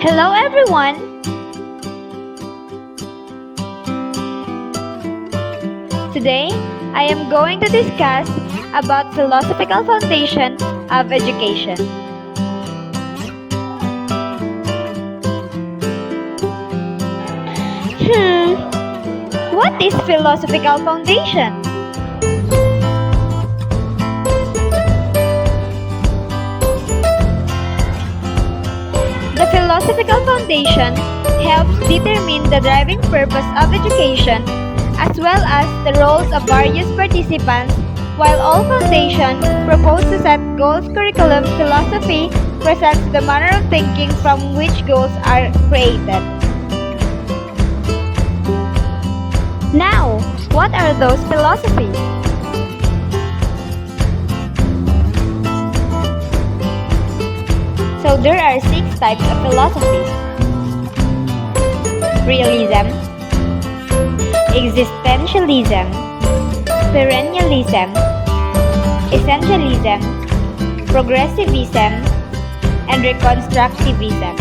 Hello everyone! Today, I am going to discuss about philosophical foundation of education. What is philosophical foundation? The philosophical foundation helps determine the driving purpose of education as well as the roles of various participants, while all foundation propose to set goals. Curriculum philosophy presents the manner of thinking from which goals are created. Now, what are those philosophies? So there are 6 types of philosophies: realism, existentialism, perennialism, essentialism, progressivism, and reconstructivism.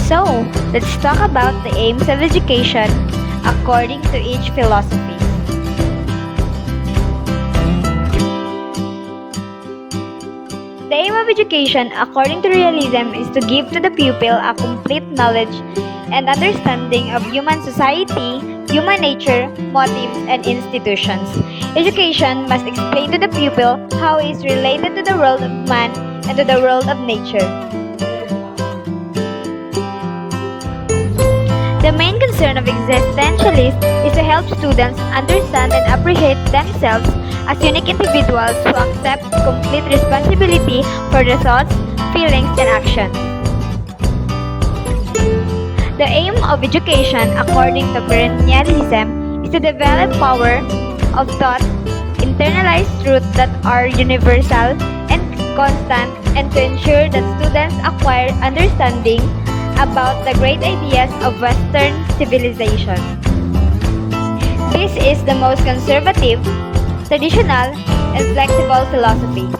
So, let's talk about the aims of education according to each philosophy. The aim of education according to realism is to give to the pupil a complete knowledge and understanding of human society, human nature, motives, and institutions. Education must explain to the pupil how he is related to the world of man and to the world of nature. The main concern of existentialists is to help students understand and appreciate themselves as unique individuals who accept complete responsibility for their thoughts, feelings, and actions. The aim of education according to perennialism is to develop power of thought, internalize truths that are universal and constant, and to ensure that students acquire understanding about the great ideas of Western civilization. This is the most conservative, traditional, and flexible philosophy.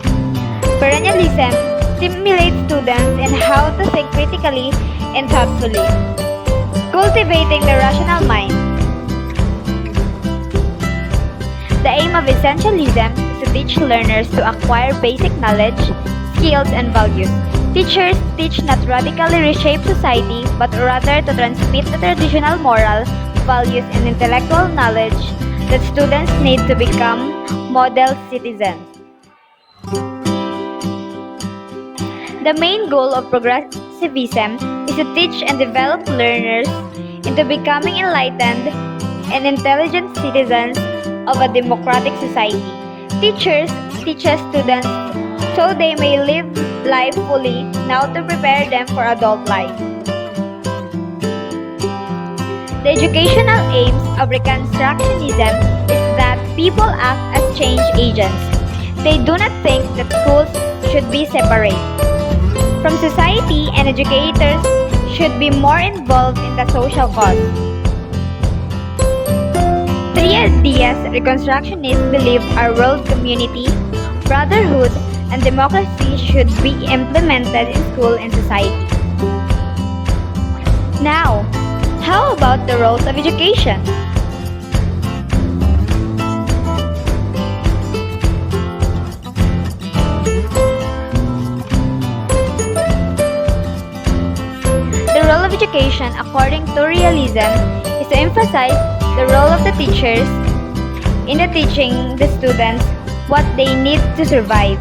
Perennialism stimulates students in how to think critically and thoughtfully, cultivating the rational mind. The aim of essentialism is to teach learners to acquire basic knowledge, skills, and values. Teachers teach not radically reshape society, but rather to transmit the traditional moral, values, and intellectual knowledge that students need to become model citizens. The main goal of progressivism is to teach and develop learners into becoming enlightened and intelligent citizens of a democratic society. Teachers teach students so they may live life fully, now to prepare them for adult life. The educational aims of reconstructionism is that people act as change agents. They do not think that schools should be separate from society, and educators should be more involved in the social cause. Diaz, reconstructionists believe our world community, brotherhood, and democracy should be implemented in school and society. Now, how about the roles of education? The role of education according to realism is to emphasize the role of the teachers in the teaching the students what they need to survive.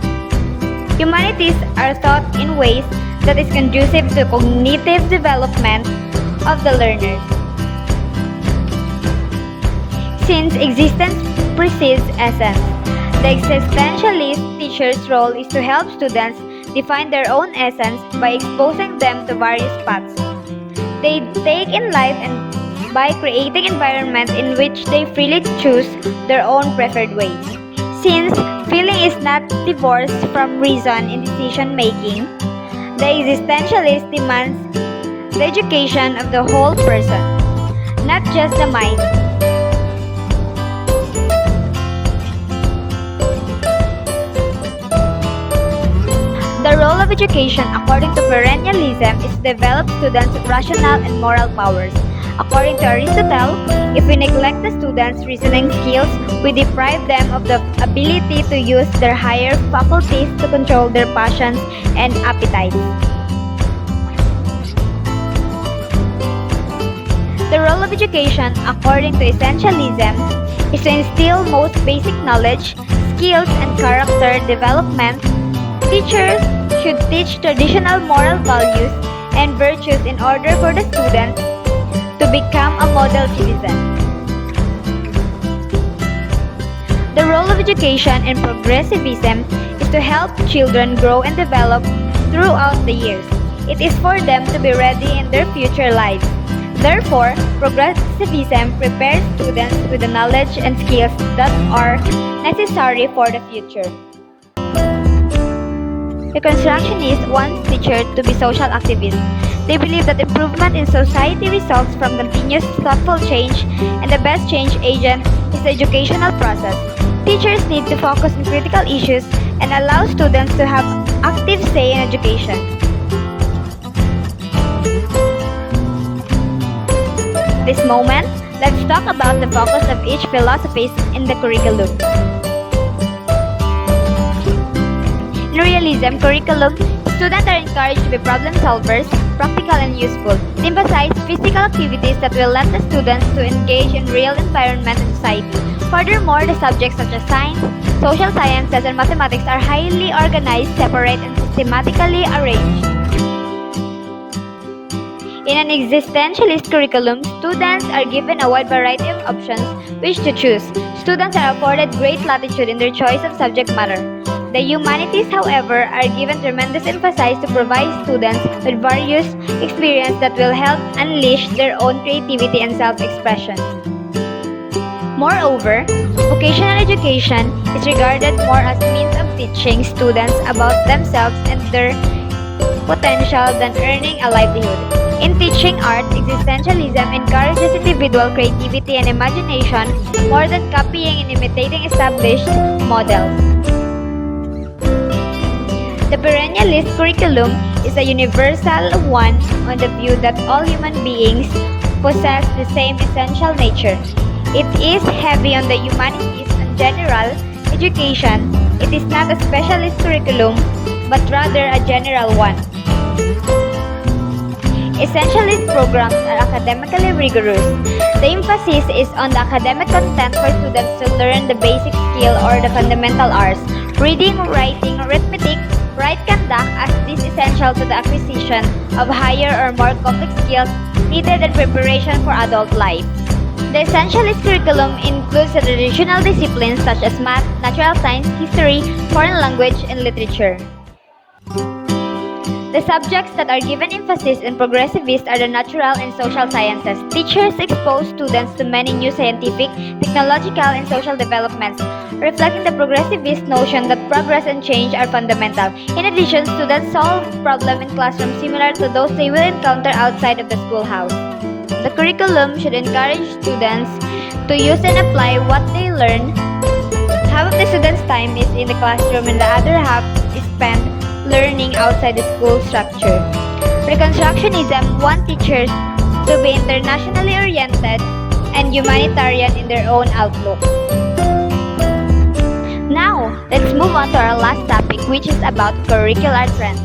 Humanities are taught in ways that is conducive to cognitive development of the learners. Since existence precedes essence, the existentialist teacher's role is to help students define their own essence by exposing them to various paths they take in life and by creating environment in which they freely choose their own preferred ways. Since feeling is not divorced from reason in decision making, the existentialist demands the education of the whole person, not just the mind. education, according to perennialism, is to develop students' rational and moral powers. According to Aristotle, if we neglect the students' reasoning skills, we deprive them of the ability to use their higher faculties to control their passions and appetites. The role of education, according to essentialism, is to instill most basic knowledge, skills, and character development. Teachers should teach traditional moral values and virtues in order for the students to become a model citizen. The role of education in progressivism is to help children grow and develop throughout the years. It is for them to be ready in their future lives. Therefore, progressivism prepares students with the knowledge and skills that are necessary for the future. The constructionists want teachers to be social activists. They believe that improvement in society results from continuous thoughtful change, and the best change agent is the educational process. Teachers need to focus on critical issues and allow students to have active say in education. This moment, let's talk about the focus of each philosophies in the curriculum. In realism curriculum, students are encouraged to be problem solvers, practical and useful. It emphasizes physical activities that will let the students to engage in real environment and society. Furthermore, the subjects such as science, social sciences, and mathematics are highly organized, separate, and systematically arranged. In an existentialist curriculum, students are given a wide variety of options which to choose. Students are afforded great latitude in their choice of subject matter. The humanities, however, are given tremendous emphasis to provide students with various experiences that will help unleash their own creativity and self-expression. Moreover, vocational education is regarded more as a means of teaching students about themselves and their potential than earning a livelihood. In teaching art, existentialism encourages individual creativity and imagination more than copying and imitating established models. The perennialist curriculum is a universal one on the view that all human beings possess the same essential nature. It is heavy on the humanities and general education. It is not a specialist curriculum, but rather a general one. Essentialist programs are academically rigorous. The emphasis is on the academic content for students to learn the basic skill or the fundamental arts, reading, writing, arithmetic, right conduct, as this is essential to the acquisition of higher or more complex skills needed in preparation for adult life. The essentialist curriculum includes the traditional disciplines such as math, natural science, history, foreign language, and literature. The subjects that are given emphasis in progressivist are the natural and social sciences. Teachers expose students to many new scientific, technological, and social developments, reflecting the progressivist notion that progress and change are fundamental. In addition, students solve problems in classrooms similar to those they will encounter outside of the schoolhouse. The curriculum should encourage students to use and apply what they learn. Half of the students' time is in the classroom and the other half is spent learning outside the school structure. Reconstructionism wants teachers to be internationally oriented and humanitarian in their own outlook. Now, let's move on to our last topic, which is about curricular trends.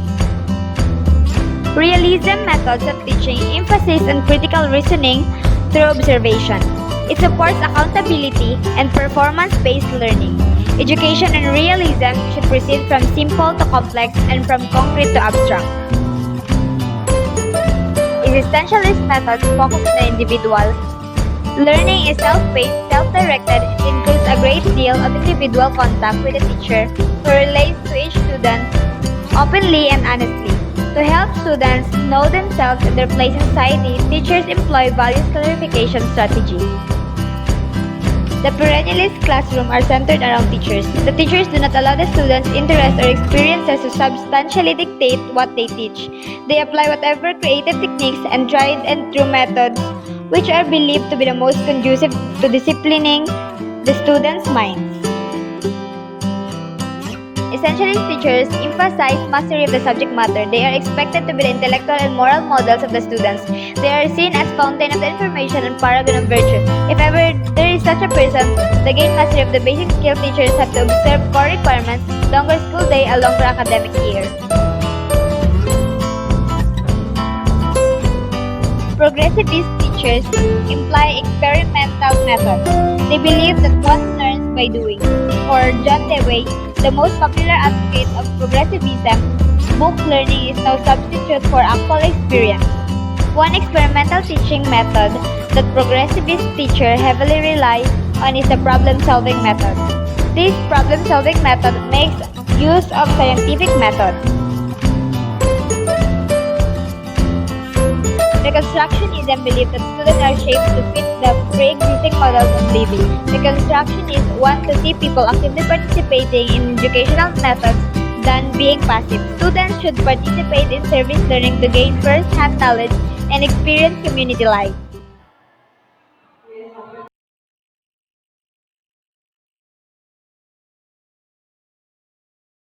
Realism methods of teaching emphasis on critical reasoning through observation. It supports accountability and performance-based learning. Education in realism should proceed from simple to complex and from concrete to abstract. Existentialist methods focus on the individual. Learning is self-paced, self-directed. It includes a great deal of individual contact with the teacher who relates to each student openly and honestly. To help students know themselves and their place in society, teachers employ values clarification strategies. The perennialist classroom are centered around teachers. The teachers do not allow the students' interests or experiences to substantially dictate what they teach. They apply whatever creative techniques and tried and true methods which are believed to be the most conducive to disciplining the students' minds. Essentially, teachers emphasize mastery of the subject matter. They are expected to be the intellectual and moral models of the students. They are seen as fountain of the information and paragon of virtue. If ever there is such a person, the gain mastery of the basic skill, teachers have to observe core requirements, longer school day, a longer academic year. Progressivist teachers imply experimental methods. They believe that one learns by doing. For J-vie, the most popular advocate of progressivism, book learning is no substitute for actual experience. One experimental teaching method that progressivist teachers heavily rely on is the problem-solving method. This problem-solving method makes use of scientific methods. Reconstructionism believes that students are shaped to fit the pre-existing models of living. Reconstructionists want to see people actively participating in educational methods than being passive. Students should participate in service learning to gain first-hand knowledge and experience community life.